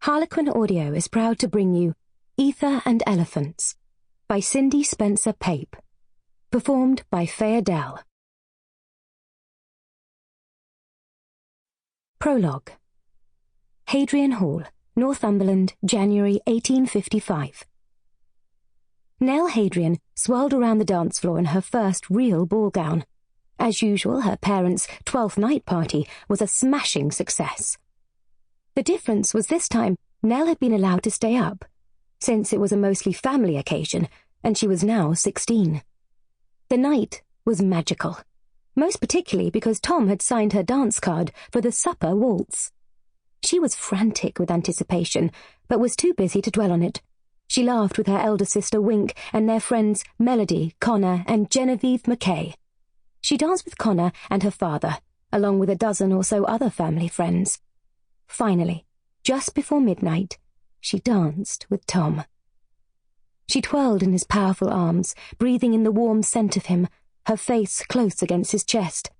HarlequinAudio is proud to bring you Ether and Elephants by Cindy Spencer Pape, performed by Faye Adele. Prologue. Hadrian Hall, Northumberland, January 1855. Nell Hadrian swirled around the dance floor in her first real ball gown. As usual, her parents' 12th night party was a smashing success. The difference was this time Nell had been allowed to stay up, since it was a mostly family occasion, and she was now 16. The night was magical, most particularly because Tom had signed her dance card for the supper waltz. She was frantic with anticipation, but was too busy to dwell on it. She laughed with her elder sister Wink and their friends Melody, Connor, and Genevieve Mackay. She danced with Connor and her father, along with a dozen or so other family friends. Finally, just before midnight, she danced with Tom. She twirled in his powerful arms, breathing in the warm scent of him, her face close against his chest.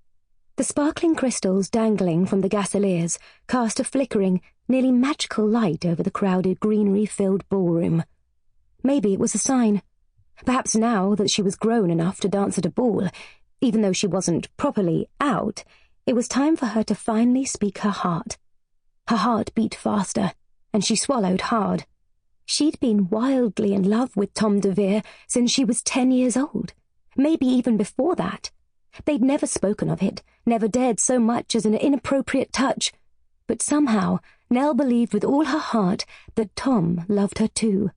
The sparkling crystals dangling from the gaslights cast a flickering, nearly magical light over the crowded, greenery-filled ballroom. Maybe it was a sign. Perhaps now that she was grown enough to dance at a ball, even though she wasn't properly out, it was time for her to finally speak her heart. Her heart beat faster, and she swallowed hard. She'd been wildly in love with Tom Devere since she was 10 years old, maybe even before that. They'd never spoken of it, never dared so much as an inappropriate touch, but somehow Nell believed with all her heart that Tom loved her too.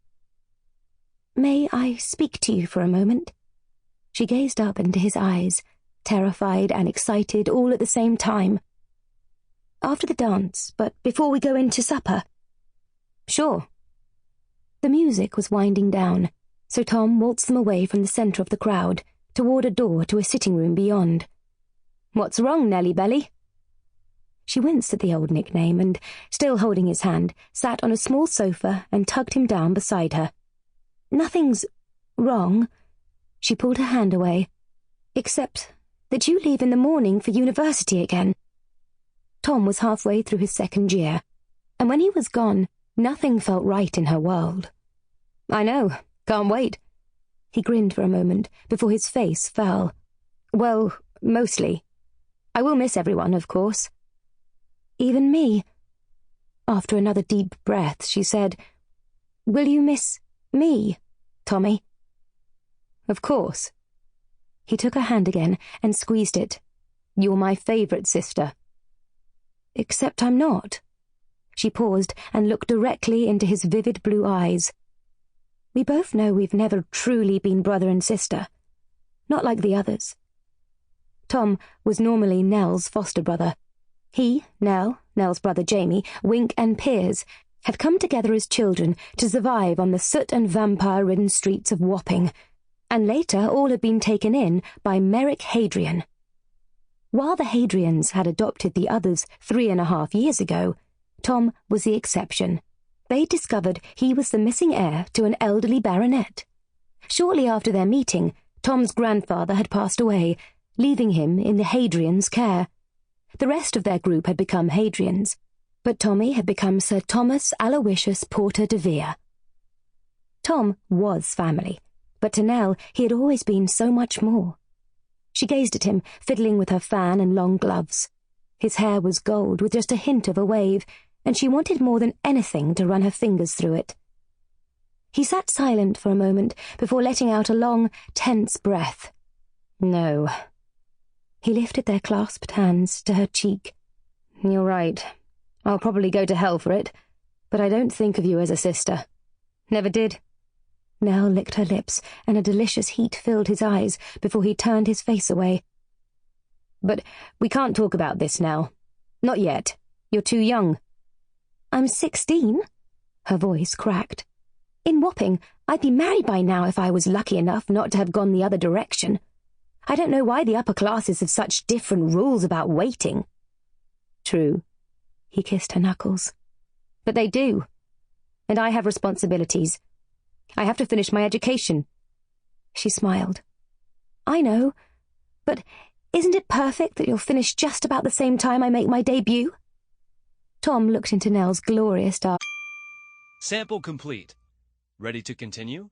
"May I speak to you for a moment?" She gazed up into his eyes, terrified and excited all at the same time. "After the dance, but before we go into supper." "Sure." The music was winding down, so Tom waltzed them away from the centre of the crowd, toward a door to a sitting room beyond. "What's wrong, Nelly Belly?" She winced at the old nickname and, still holding his hand, sat on a small sofa and tugged him down beside her. "Nothing's wrong." She pulled her hand away. "Except that you leave in the morning for university again." Tom was halfway through his second year, and when he was gone, nothing felt right in her world. "I know, can't wait." He grinned for a moment before his face fell. "Well, mostly. I will miss everyone, of course." "Even me?" After another deep breath, she said, "Will you miss me, Tommy?" "Of course." He took her hand again and squeezed it. "You're my favourite sister." "Except I'm not." She paused and looked directly into his vivid blue eyes. "We both know we've never truly been brother and sister. Not like the others." Tom was normally Nell's foster brother. He, Nell, Nell's brother Jamie, Wink and Piers had come together as children to survive on the soot and vampire-ridden streets of Wapping, and later all had been taken in by Merrick Hadrian. While the Hadrians had adopted the others 3.5 years ago, Tom was the exception. They discovered he was the missing heir to an elderly baronet. Shortly after their meeting, Tom's grandfather had passed away, leaving him in the Hadrians' care. The rest of their group had become Hadrians, but Tommy had become Sir Thomas Aloysius Porter Devere. Tom was family, but to Nell he had always been so much more. She gazed at him, fiddling with her fan and long gloves. His hair was gold with just a hint of a wave, and she wanted more than anything to run her fingers through it. He sat silent for a moment before letting out a long, tense breath. "No." He lifted their clasped hands to her cheek. "You're right. I'll probably go to hell for it, but I don't think of you as a sister. Never did." Nell licked her lips, and a delicious heat filled his eyes before he turned his face away. "But we can't talk about this now. Not yet. You're too young." "I'm 16? Her voice cracked. "In Wapping, I'd be married by now if I was lucky enough not to have gone the other direction. I don't know why the upper classes have such different rules about waiting." "True." He kissed her knuckles. "But they do. And I have responsibilities. I have to finish my education." She smiled. "I know, but isn't it perfect that you'll finish just about the same time I make my debut?" Tom looked into Nell's glorious eyes. Sample complete. Ready to continue?